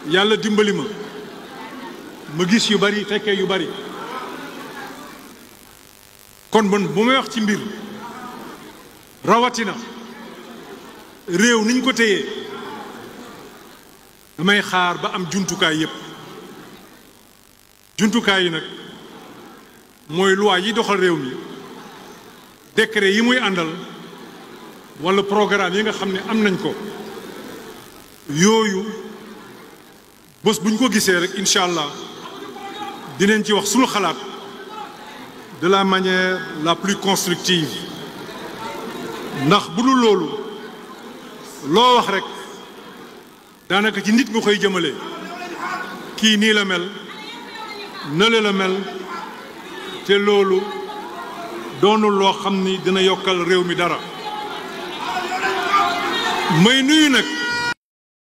yàlla dimbali ma gis yu bari fekkee yu bari kon man bu may wax ci mbir rawatina réew niñ ko téyee damay xaar ba am jumtukaay yépp jumtukaay yi nag mooy loi yi doxal réew mi décret yi muy àndal walla programme yi nga xam ne am nañ ko yooyu bés bu ñu ko gisee rek incha allah dinañ ci wax sunu xalaat de la manière la plus constructive ndax bu dul loolu loo wax rek daanaka ci nit nga koy jëmale kii nii la mel nële la mel te loolu doonul loo xam ni dina yokkal réew mi dara may nuyu nag